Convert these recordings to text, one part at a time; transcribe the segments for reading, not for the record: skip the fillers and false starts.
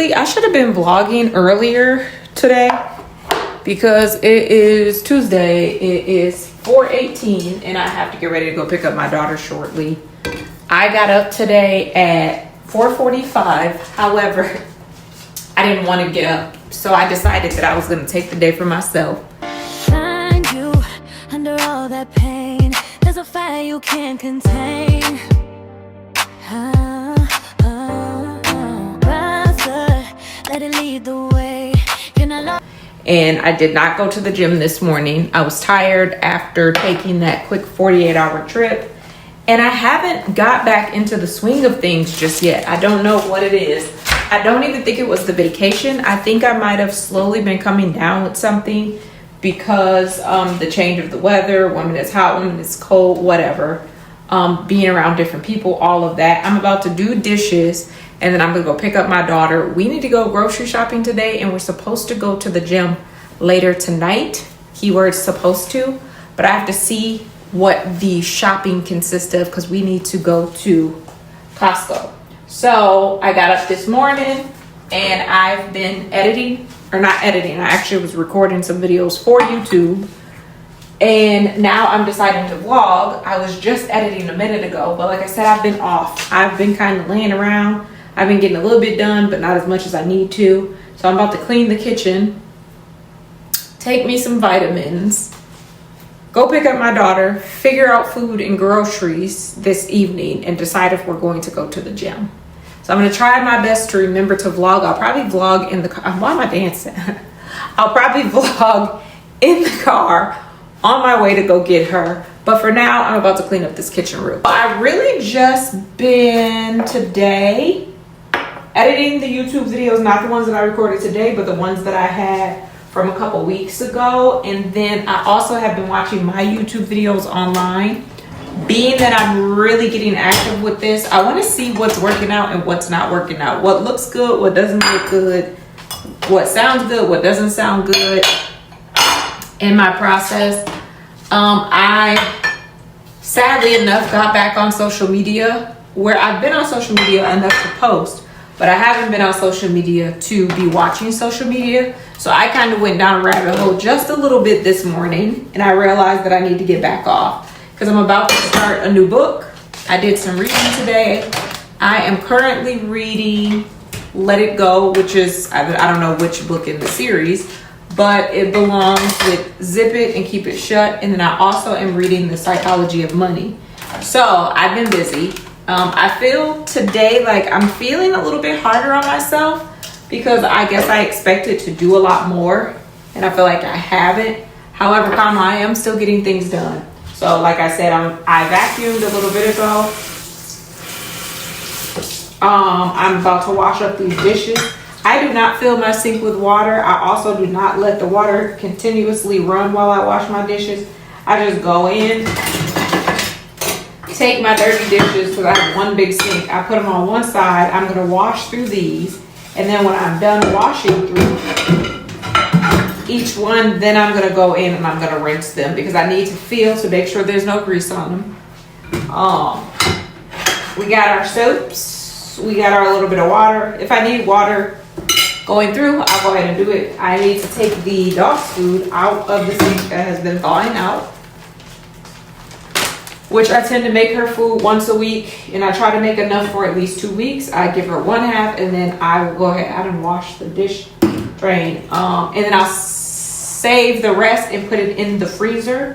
honestly, I should have been vlogging earlier today because it is Tuesday. It is 4:18 and I have to get ready to go pick up my daughter shortly. I got up today at 4:45. However, I didn't want to get up, so I decided that I was going to take the day for myself. Find you under all that pain. There's a fire you can't contain. Let it lead the way. And I did not go to the gym this morning. I was tired after taking that quick 48-hour trip. And I haven't got back into the swing of things just yet. I don't know what it is. I don't even think it was the vacation. I think I might have slowly been coming down with something because the change of the weather, when it's hot, when it's cold, whatever. Being around different people, all of that. I'm about to do dishes and then I'm gonna go pick up my daughter. We need to go grocery shopping today and we're supposed to go to the gym later tonight. Keyword supposed to, but I have to see what the shopping consists of because we need to go to Costco. So I got up this morning and I've been editing, or not editing, I actually was recording some videos for YouTube. And now I'm deciding to vlog. I was just editing a minute ago, but like I said, I've been off. I've been kind of laying around. I've been getting a little bit done, but not as much as I need to. So I'm about to clean the kitchen, take me some vitamins, go pick up my daughter, figure out food and groceries this evening, and decide if we're going to go to the gym. So I'm gonna try my best to remember to vlog. I'll probably vlog in the car. Why am I dancing? I'll probably vlog in the car on my way to go get her. But for now, I'm about to clean up this kitchen room. I've really just been today editing the YouTube videos, not the ones that I recorded today, but the ones that I had from a couple weeks ago. And then I also have been watching my YouTube videos online. Being that I'm really getting active with this, I want to see what's working out and what's not working out. What looks good, what doesn't look good, what sounds good, what doesn't sound good in my process. I sadly enough got back on social media, where I've been on social media enough to post, but I haven't been on social media to be watching social media. So I kind of went down a rabbit hole just a little bit this morning, and I realized that I need to get back off because I'm about to start a new book. I did some reading today. I am currently reading Let It Go, which is, I don't know which book in the series, but it belongs with Zip It and Keep It Shut. And then I also am reading The Psychology of Money. So I've been busy. I feel today like I'm feeling a little bit harder on myself because I guess I expected to do a lot more and I feel like I haven't. However, I am still getting things done. So like I said, I vacuumed a little bit ago. I'm about to wash up these dishes. I do not fill my sink with water. I also do not let the water continuously run while I wash my dishes. I just go in, take my dirty dishes, because I have one big sink. I put them on one side. I'm going to wash through these. And then when I'm done washing through each one, then I'm going to go in and I'm going to rinse them because I need to feel to make sure there's no grease on them. We got our soaps. We got our little bit of water. If I need water going through, I'll go ahead and do it. I need to take the dog's food out of the sink that has been thawing out, which I tend to make her food once a week, and I try to make enough for at least 2 weeks. I give her one half, and then I will go ahead and wash the dish drain, and then I'll save the rest and put it in the freezer.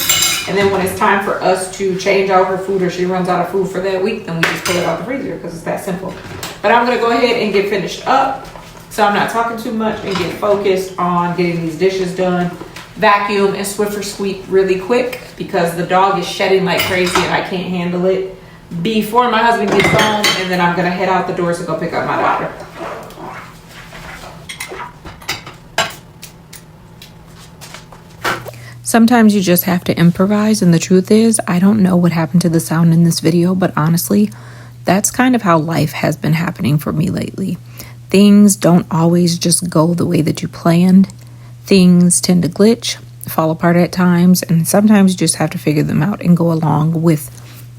And then when it's time for us to change out her food or she runs out of food for that week, then we just pull it out the freezer because it's that simple. But I'm gonna go ahead and get finished up so I'm not talking too much and get focused on getting these dishes done. Vacuum and Swiffer sweep really quick because the dog is shedding like crazy and I can't handle it before my husband gets home, and then I'm gonna head out the door to go pick up my daughter. Sometimes you just have to improvise, and the truth is, I don't know what happened to the sound in this video, but honestly, that's kind of how life has been happening for me lately. Things don't always just go the way that you planned. Things tend to glitch, fall apart at times, and sometimes you just have to figure them out and go along with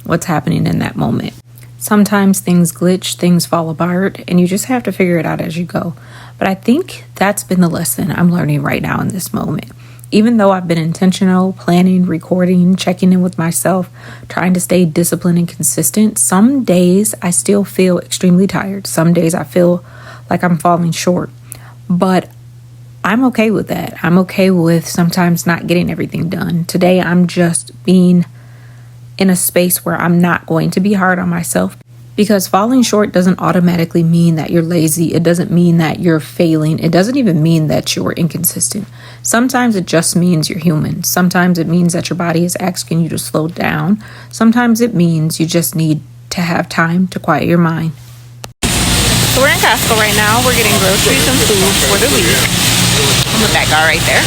what's happening in that moment. Sometimes things glitch, things fall apart, and you just have to figure it out as you go. But I think that's been the lesson I'm learning right now in this moment. Even though I've been intentional, planning, recording, checking in with myself, trying to stay disciplined and consistent, some days I still feel extremely tired. Some days I feel like I'm falling short. But I'm okay with that. I'm okay with sometimes not getting everything done. Today, I'm just being in a space where I'm not going to be hard on myself, because falling short doesn't automatically mean that you're lazy. It doesn't mean that you're failing. It doesn't even mean that you're inconsistent. Sometimes it just means you're human. Sometimes it means that your body is asking you to slow down. Sometimes it means you just need to have time to quiet your mind. So we're in Costco right now. We're getting groceries and food for the week. On the back right there.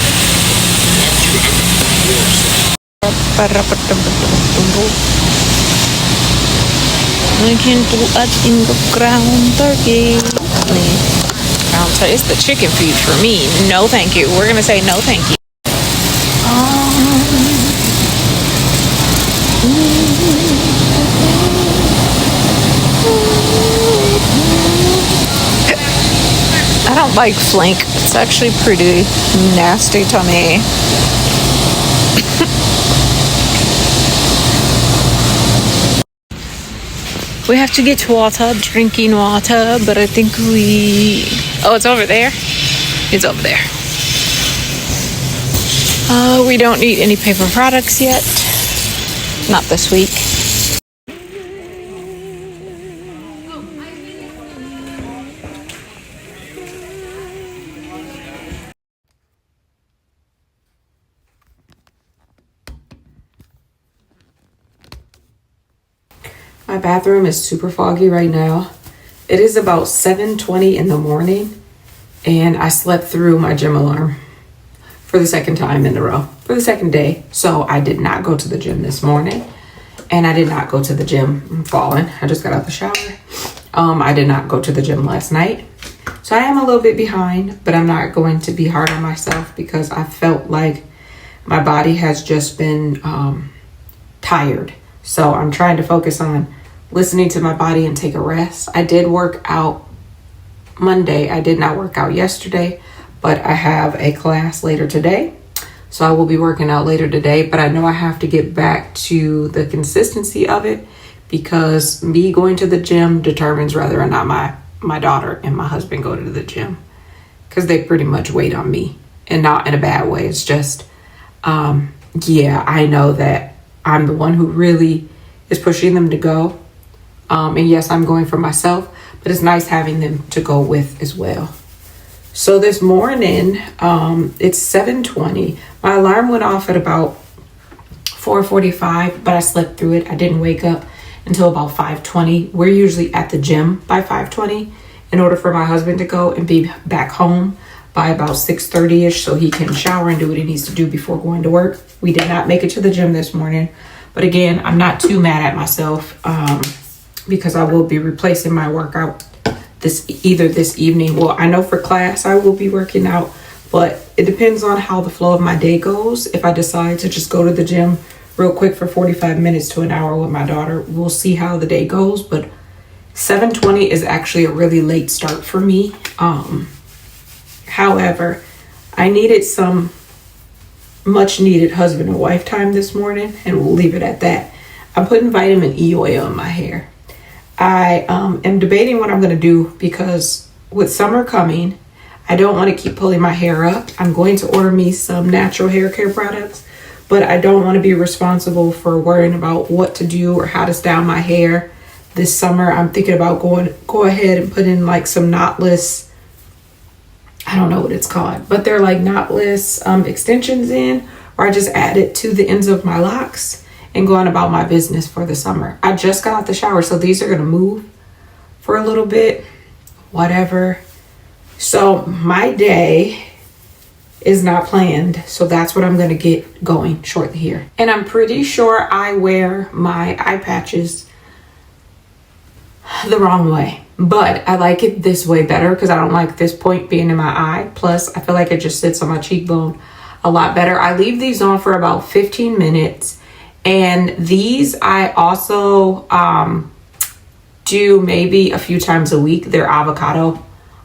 Looking to ating ground turkey. It's the chicken feed for me. No thank you. We're gonna say no thank you. I don't like flank. It's actually pretty nasty to me. We have to get to water, drinking water, but I think oh, it's over there. It's over there. We don't need any paper products yet. Not this week. My bathroom is super foggy right now. It is about 7:20 in the morning, and I slept through my gym alarm for the second time in a row, for the second day. So I did not go to the gym this morning, and I did not go to the gym. I'm falling. I just got out the shower. I did not go to the gym last night. So I am a little bit behind, but I'm not going to be hard on myself because I felt like my body has just been tired. So I'm trying to focus on listening to my body and take a rest. I did work out Monday. I did not work out yesterday, but I have a class later today. So I will be working out later today, but I know I have to get back to the consistency of it because me going to the gym determines whether or not my daughter and my husband go to the gym, because they pretty much wait on me, and not in a bad way. It's just, yeah, I know that I'm the one who really is pushing them to go. And yes, I'm going for myself, but it's nice having them to go with as well. So this morning, it's 7:20. My alarm went off at about 4:45, but I slept through it. I didn't wake up until about 5:20. We're usually at the gym by 5:20 in order for my husband to go and be back home by about 6:30ish so he can shower and do what he needs to do before going to work. We did not make it to the gym this morning, but again, I'm not too mad at myself because I will be replacing my workout this evening. Well, I know for class I will be working out, but it depends on how the flow of my day goes. If I decide to just go to the gym real quick for 45 minutes to an hour with my daughter, we'll see how the day goes. But 7:20 is actually a really late start for me. However, I needed some much needed husband and wife time this morning, and we'll leave it at that. I'm putting vitamin E oil in my hair. I am debating what I'm going to do because with summer coming, I don't want to keep pulling my hair up. I'm going to order me some natural hair care products, but I don't want to be responsible for worrying about what to do or how to style my hair this summer. I'm thinking about go ahead and put in like some knotless, I don't know what it's called, but they're like knotless extensions in, or I just add it to the ends of my locks and go on about my business for the summer. I just got out the shower, so these are gonna move for a little bit, whatever. So my day is not planned, so that's what I'm gonna get going shortly here. And I'm pretty sure I wear my eye patches the wrong way, but I like it this way better because I don't like this point being in my eye. Plus, I feel like it just sits on my cheekbone a lot better. I leave these on for about 15 minutes. And these I also do maybe a few times a week their avocado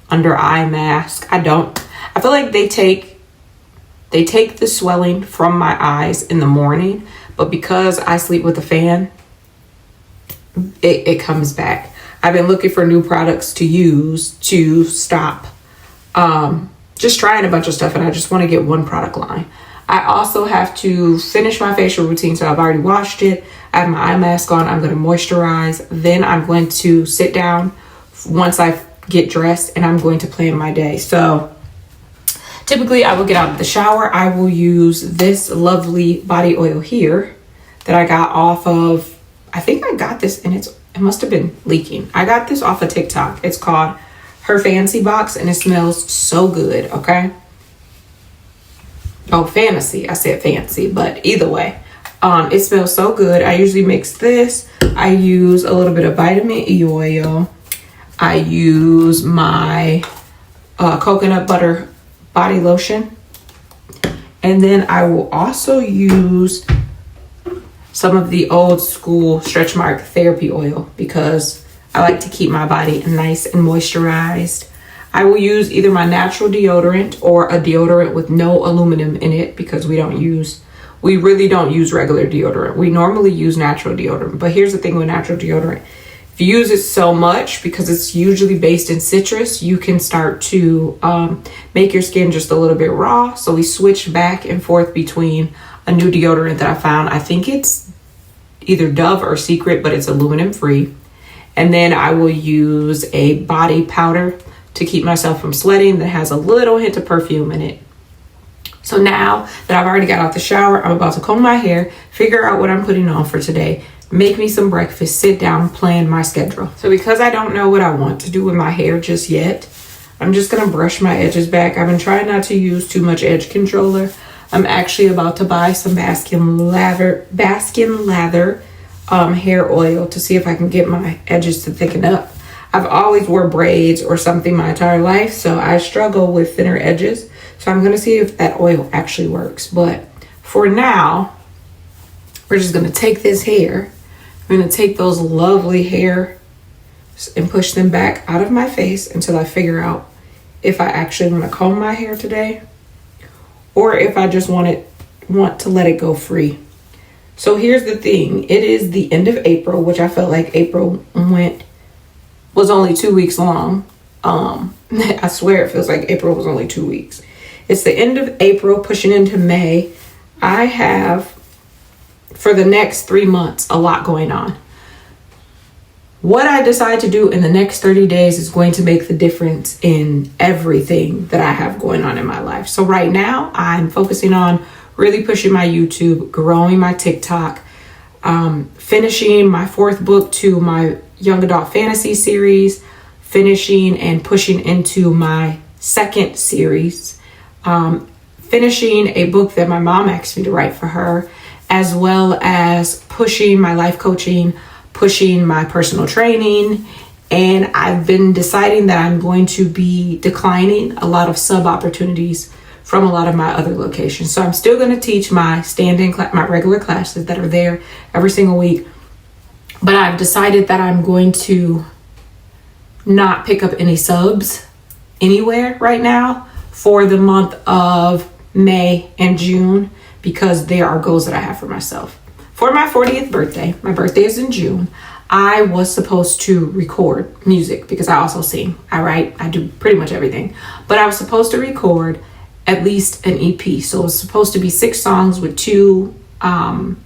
under eye mask. I feel like they take the swelling from my eyes in the morning, but because I sleep with a fan, it comes back. I've been looking for new products to use to stop just trying a bunch of stuff, and I just want to get one product line. I also have to finish my facial routine, so I've already washed it. I have my eye mask on. I'm going to moisturize. Then I'm going to sit down once I get dressed, and I'm going to plan my day. So typically I will get out of the shower. I will use this lovely body oil here that I got off of, I think I got this, and it must have been leaking. I got this off of TikTok. It's called Her Fancy Box, and it smells so good. Okay. Oh, fancy. I said fancy, but either way, it smells so good. I usually mix this. I use a little bit of vitamin E oil. I use my coconut butter body lotion. And then I will also use some of the old school stretch mark therapy oil because I like to keep my body nice and moisturized. I will use either my natural deodorant or a deodorant with no aluminum in it because we really don't use regular deodorant. We normally use natural deodorant. But here's the thing with natural deodorant. If you use it so much, because it's usually based in citrus, you can start to make your skin just a little bit raw. So we switched back and forth between a new deodorant that I found. I think it's either Dove or Secret, but it's aluminum free. And then I will use a body powder to keep myself from sweating that has a little hint of perfume in it. So now that I've already got out the shower, I'm about to comb my hair, figure out what I'm putting on for today, make me some breakfast, sit down, plan my schedule. So because I don't know what I want to do with my hair just yet, I'm just gonna brush my edges back. I've been trying not to use too much edge controller. I'm actually about to buy some Baskin Lather hair oil to see if I can get my edges to thicken up. I've always wore braids or something my entire life, so I struggle with thinner edges. So I'm gonna see if that oil actually works. But for now, we're just gonna take this hair. I'm gonna take those lovely hair and push them back out of my face until I figure out if I actually wanna comb my hair today or if I just want to let it go free. So here's the thing. It is the end of April, which I felt like April was only 2 weeks long. I swear it feels like April was only 2 weeks. It's the end of April, pushing into May. I have, for the next 3 months, a lot going on. What I decide to do in the next 30 days is going to make the difference in everything that I have going on in my life. So right now, I'm focusing on really pushing my YouTube, growing my TikTok, finishing my 4th book to my young adult fantasy series, finishing and pushing into my 2nd series, finishing a book that my mom asked me to write for her, as well as pushing my life coaching, pushing my personal training. And I've been deciding that I'm going to be declining a lot of sub opportunities from a lot of my other locations. So I'm still going to teach my my regular classes that are there every single week. But I've decided that I'm going to not pick up any subs anywhere right now for the month of May and June because there are goals that I have for myself. For my 40th birthday, my birthday is in June, I was supposed to record music because I also sing. I write, I do pretty much everything. But I was supposed to record at least an EP. So it was supposed to be 6 songs with 2, an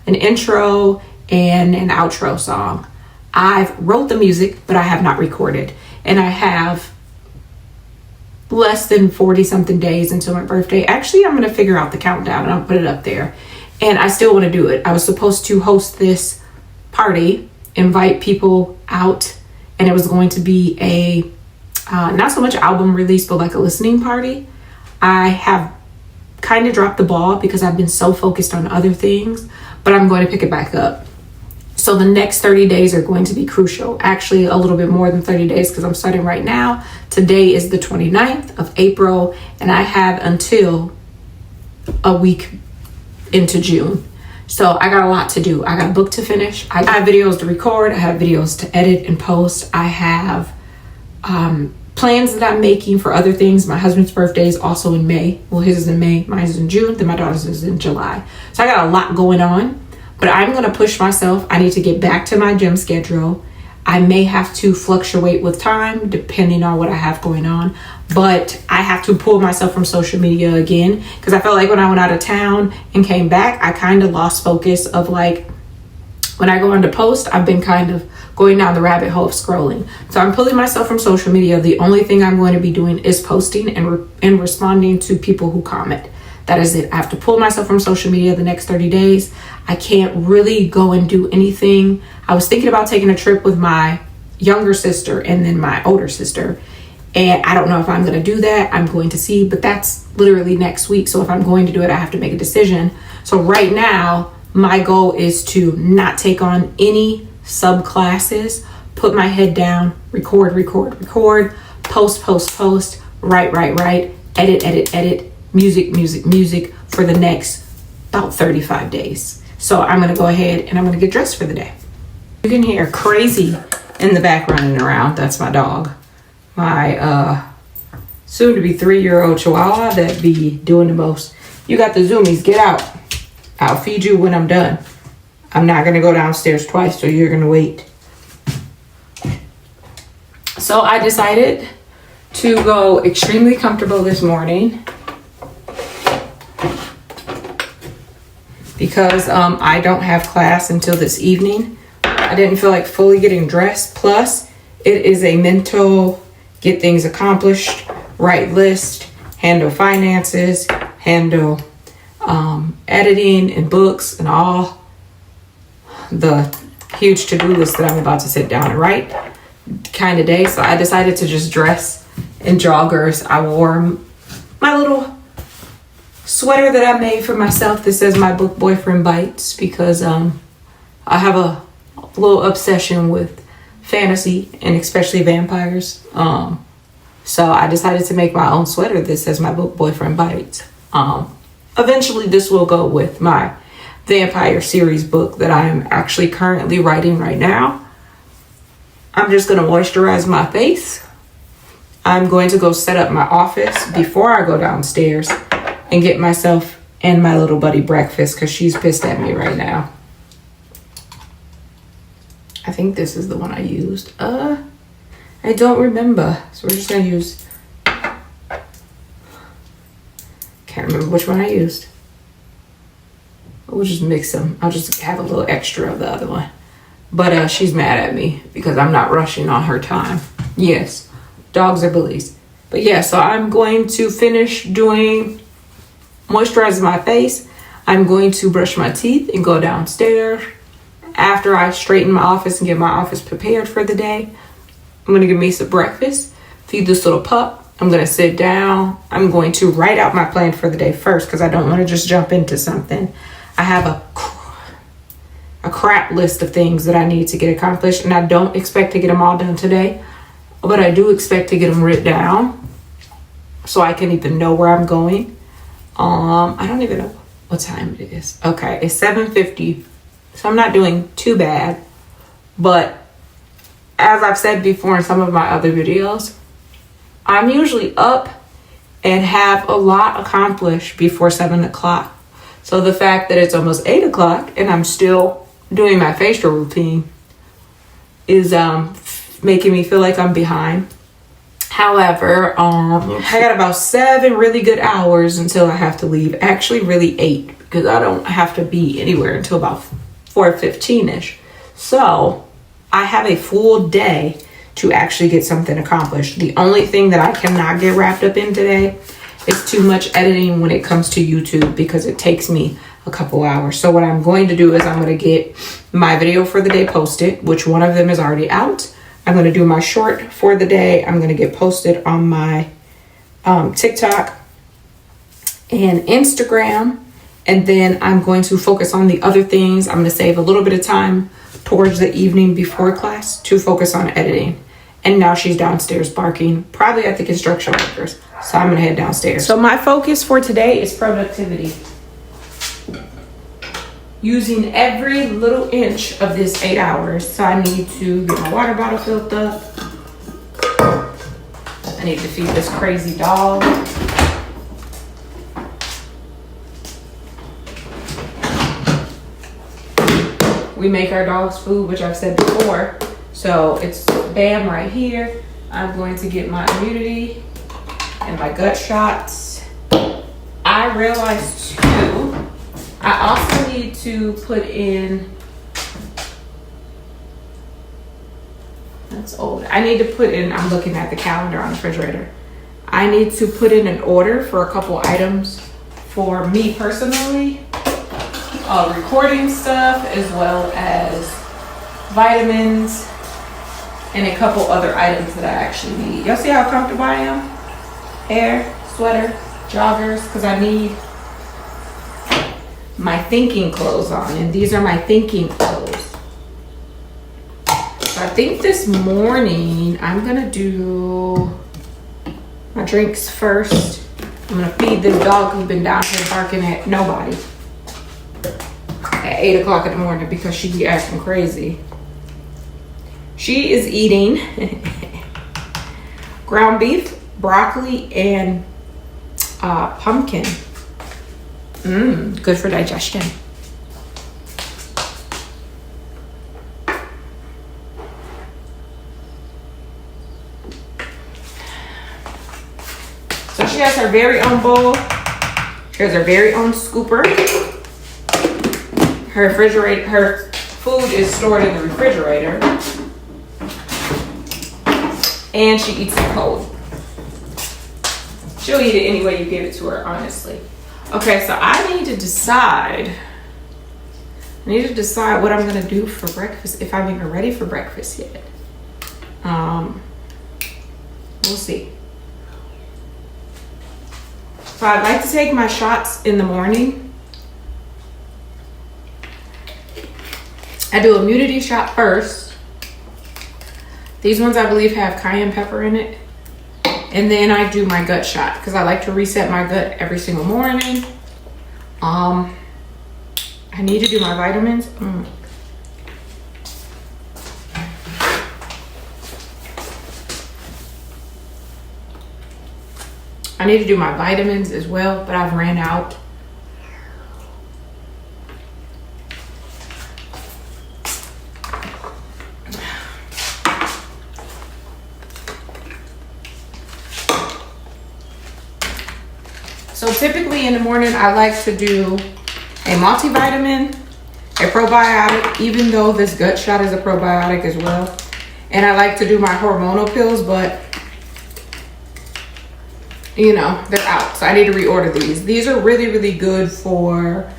intro and an outro song. I've wrote the music, but I have not recorded. And I have less than 40 something days until my birthday. Actually, I'm going to figure out the countdown and I'll put it up there. And I still want to do it. I was supposed to host this party, invite people out, and it was going to be a, not so much album release, but like a listening party. I have kind of dropped the ball because I've been so focused on other things, but I'm going to pick it back up. So the next 30 days are going to be crucial. Actually, a little bit more than 30 days because I'm starting right now. Today is the 29th of April, and I have until a week into June So I got a lot to do. I got a book to finish. I have videos to record. I have videos to edit and post. I have plans that I'm making for other things. My husband's birthday is also in May. Well, his is in May, mine is in June, then my daughter's is in July. So I got a lot going on, but I'm going to push myself. I need to get back to my gym schedule. I may have to fluctuate with time depending on what I have going on, but I have to pull myself from social media again, because I felt like when I went out of town and came back, I kind of lost focus of like, when I go on to post, I've been kind of going down the rabbit hole of scrolling. So I'm pulling myself from social media. The only thing I'm going to be doing is posting and responding to people who comment. That is it. I have to pull myself from social media the next 30 days. I can't really go and do anything. I was thinking about taking a trip with my younger sister and then my older sister. And I don't know if I'm going to do that. I'm going to see, but that's literally next week. So if I'm going to do it, I have to make a decision. So right now, my goal is to not take on any subclasses, put my head down, record, post, write, edit, music for the next about 35 days. So I'm going to go ahead and I'm going to get dressed for the day. You can hear Crazy in the back running around. That's my dog. My soon to be 3-year-old Chihuahua that be doing the most. You got the zoomies, get out. I'll feed you when I'm done. I'm not going to go downstairs twice, so you're going to wait. So I decided to go extremely comfortable this morning because I don't have class until this evening. I didn't feel like fully getting dressed. Plus, it is a mental get things accomplished, write list, handle finances, handle editing and books and all the huge to-do list that I'm about to sit down and write kind of day. So I decided to just dress in joggers. I wore my little sweater that I made for myself that says my book boyfriend bites, because I have a little obsession with fantasy and especially vampires. So I decided to make my own sweater that says my book boyfriend bites. Eventually this will go with my vampire series book that I am actually currently writing right now. I'm just going to moisturize my face. I'm going to go set up my office before I go downstairs and get myself and my little buddy breakfast, because she's pissed at me right now. I think this is the one I used. I don't remember. So we're just going to use... Can't remember which one I used. We'll just mix them. I'll just have a little extra of the other one. But she's mad at me because I'm not rushing on her time. Yes, dogs are bullies. But yeah, so I'm going to finish moisturizing my face. I'm going to brush my teeth and go downstairs. After I straighten my office and get my office prepared for the day, I'm going to give me some breakfast, feed this little pup. I'm going to sit down. I'm going to write out my plan for the day first, because I don't want to just jump into something. I have a crap list of things that I need to get accomplished, and I don't expect to get them all done today, but I do expect to get them written down so I can even know where I'm going. I don't even know what time it is. Okay, it's 7:50, so I'm not doing too bad. But as I've said before in some of my other videos, I'm usually up and have a lot accomplished before 7 o'clock. So the fact that it's almost 8 o'clock and I'm still doing my facial routine is making me feel like I'm behind. However, I got about 7 really good hours until I have to leave. Actually, really 8, because I don't have to be anywhere until about 4:15ish. So I have a full day to actually get something accomplished. The only thing that I cannot get wrapped up in today is too much editing when it comes to YouTube, because it takes me a couple hours. So what I'm going to do is I'm going to get my video for the day posted, which one of them is already out. I'm going to do my short for the day. I'm going to get posted on my TikTok and Instagram. And then I'm going to focus on the other things. I'm going to save a little bit of time towards the evening before class to focus on editing. And now she's downstairs barking, probably at the construction workers. So I'm gonna head downstairs. So my focus for today is productivity. using every little inch of this 8 hours. So I need to get my water bottle filled up. I need to feed this crazy dog. We make our dogs food, which I've said before. So it's Bam right here. I'm going to get my immunity and my gut shots. I realized too, I also need to put in, that's old. I need to put in, I'm looking at the calendar on the refrigerator. I need to put in an order for a couple items for me personally. Recording stuff, as well as vitamins and a couple other items that I actually need. Y'all see how comfortable I am? Hair, sweater, joggers, because I need my thinking clothes on, and these are my thinking clothes. So I think this morning I'm gonna do my drinks first. I'm gonna feed this dog who's been down here barking at nobody at 8 o'clock in the morning because she be acting crazy. She is eating ground beef, broccoli, and pumpkin. Good for digestion. So she has her very own bowl. She has her very own scooper. Her food is stored in the refrigerator. And she eats it cold. She'll eat it any way you give it to her, honestly. Okay, so I need to decide what I'm gonna do for breakfast, if I'm even ready for breakfast yet. We'll see. So I'd like to take my shots in the morning. I do immunity shot first. These ones I believe have cayenne pepper in it. And then I do my gut shot because I like to reset my gut every single morning. I need to do my vitamins. I need to do my vitamins as well, but I've ran out. So typically in the morning, I like to do a multivitamin, a probiotic, even though this gut shot is a probiotic as well. And I like to do my hormonal pills, but you know, they're out. So I need to reorder these. These are really, really good for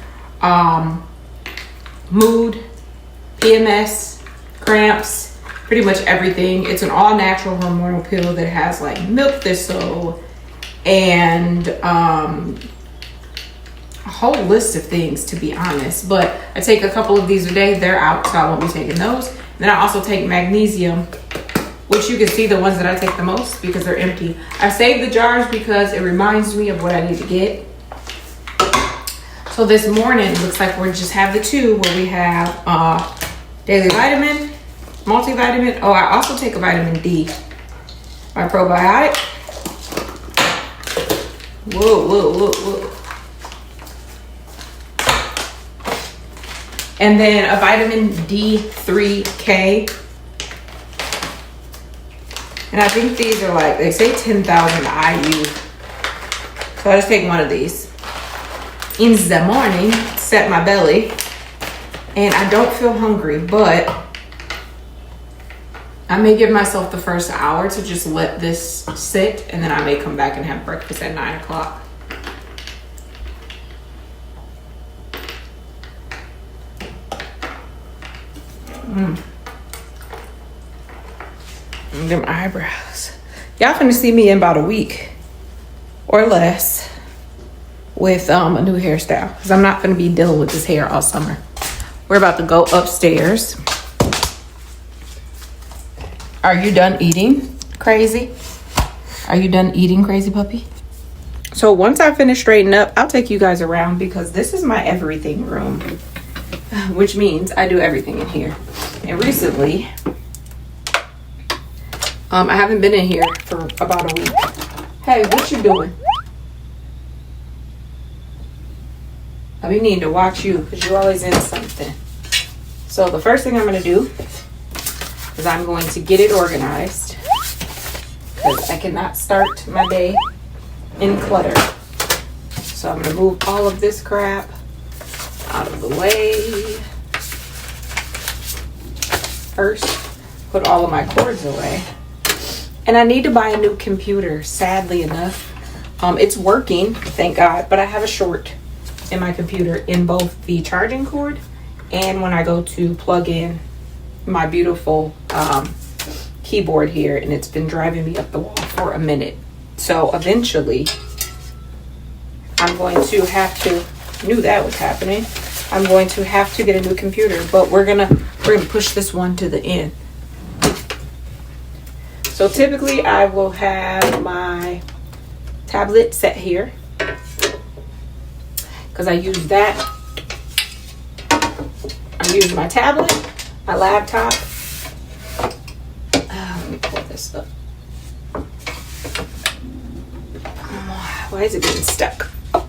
mood, PMS, cramps, pretty much everything. It's an all natural hormonal pill that has like milk thistle and a whole list of things, to be honest. But I take a couple of these a day. They're out, so I won't be taking those. Then I also take magnesium, which you can see the ones that I take the most because they're empty. I save the jars because it reminds me of what I need to get. So this morning, it looks like we just have the two where we have daily vitamin, multivitamin. Oh, I also take a vitamin D. My probiotic. Whoa. And then a vitamin D3K. And I think these are like, they say 10,000 IU. So I just take one of these in the morning, set my belly. And I don't feel hungry, but I may give myself the first hour to just let this sit, and then I may come back and have breakfast at 9 o'clock. And them eyebrows. Y'all finna see me in about a week or less with a new hairstyle, because I'm not gonna be dealing with this hair all summer. We're about to go upstairs. Are you done eating, crazy? Are you done eating, crazy puppy? So once I finish straightening up, I'll take you guys around because this is my everything room. which means I do everything in here. And recently, I haven't been in here for about a week. Hey, what you doing? I be needing to watch you because you're always in something. So the first thing I'm going to do is I'm going to get it organized because I cannot start my day in clutter. So I'm going to move all of this crap out of the way. First, put all of my cords away. And I need to buy a new computer, sadly enough. It's working, thank God, but I have a short in my computer in both the charging cord and when I go to plug in my beautiful keyboard here, and it's been driving me up the wall for a minute. So eventually, I'm going to have to, knew that was happening. I'm going to have to get a new computer, but we're gonna push this one to the end. So typically I will have my tablet set here because I use that. I use my tablet, my laptop. Let me pull this up. Why is it being stuck? Oh,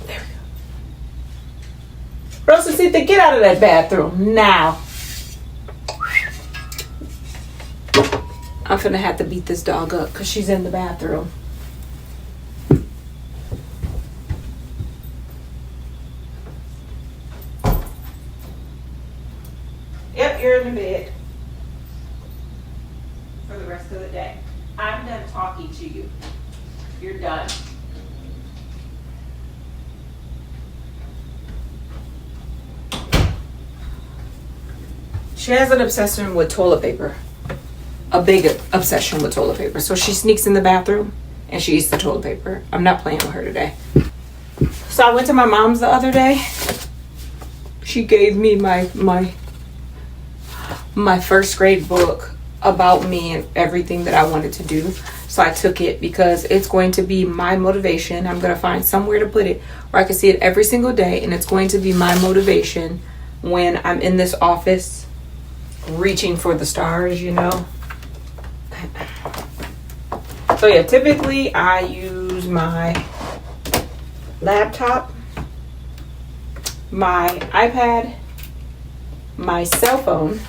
there we go. Rosacita, get out of that bathroom now. I'm finna have to beat this dog up because she's in the bathroom. Yep, you're in the bed for the rest of the day. I'm done talking to you. You're done. She has an obsession with toilet paper. A big obsession with toilet paper. So she sneaks in the bathroom and she eats the toilet paper. I'm not playing with her today. So I went to my mom's the other day. She gave me my first grade book about me and everything that I wanted to do. So I took it because it's going to be my motivation. I'm going to find somewhere to put it where I can see it every single day, and it's going to be my motivation when I'm in this office reaching for the stars, you know. So yeah, typically I use my laptop, my iPad, my cell phone,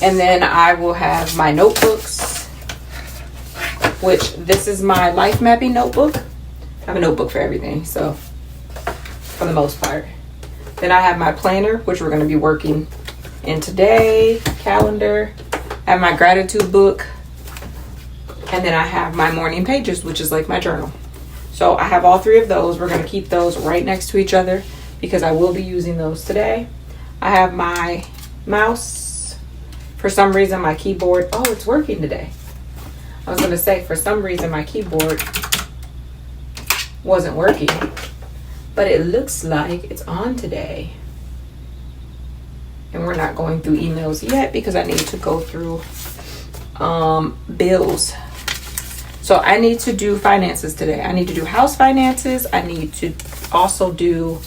and then I will have my notebooks, which this is my life mapping notebook. I have a notebook for everything, so for the most part. Then I have my planner, which we're going to be working in today, calendar. I have my gratitude book, and then I have my morning pages, which is like my journal. So I have all three of those. We're going to keep those right next to each other because I will be using those today. I have my mouse. For some reason, my keyboard, oh, it's working today. I was going to say, for some reason, my keyboard wasn't working, but it looks like it's on today. And we're not going through emails yet because I need to go through bills. So I need to do finances today. I need to do house finances. I need to also do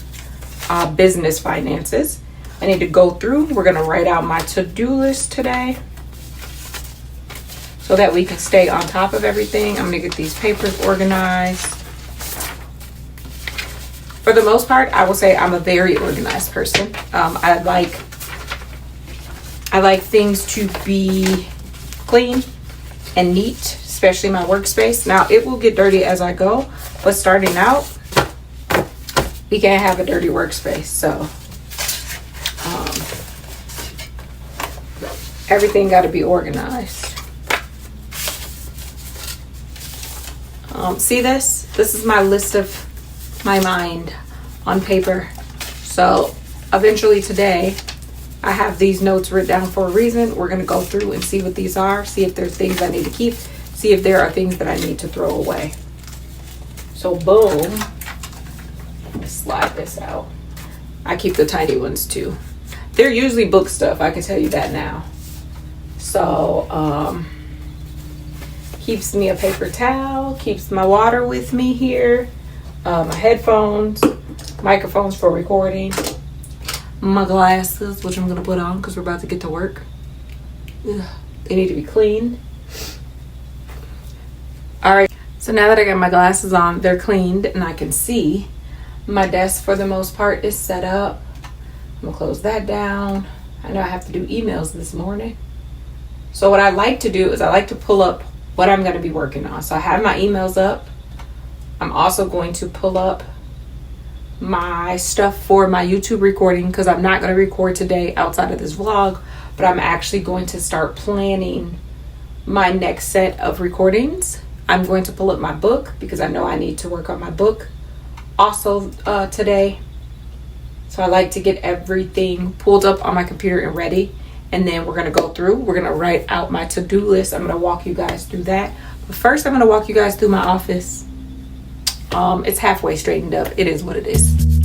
business finances. I need to go through. We're going to write out my to-do list today so that we can stay on top of everything. I'm going to get these papers organized. For the most part, I will say I'm a very organized person. I like things to be clean and neat, especially my workspace. Now, it will get dirty as I go, but starting out, we can't have a dirty workspace. So, everything got to be organized. See this? This is my list of my mind on paper. So, eventually today, I have these notes written down for a reason. We're going to go through and see what these are, see if there's things I need to keep, see if there are things that I need to throw away. So boom, slide this out. I keep the tiny ones too. They're usually book stuff, I can tell you that now. So keeps me a paper towel, keeps my water with me here, my headphones, microphones for recording. my glasses, which I'm gonna put on because we're about to get to work. Ugh, they need to be cleaned. All right, so now that I got my glasses on, they're cleaned and I can see. My desk for the most part is set up. I'm gonna close that down. I know I have to do emails this morning. So what I like to do is I like to pull up what I'm gonna be working on. So I have my emails up. I'm also going to pull up my stuff for my YouTube recording because I'm not going to record today outside of this vlog, but I'm actually going to start planning my next set of recordings. I'm going to pull up my book because I know I need to work on my book also today. So I like to get everything pulled up on my computer and ready, and then we're going to go through. We're going to write out my to-do list. I'm going to walk you guys through that. But first I'm going to walk you guys through my office. It's halfway straightened up. It is what it is.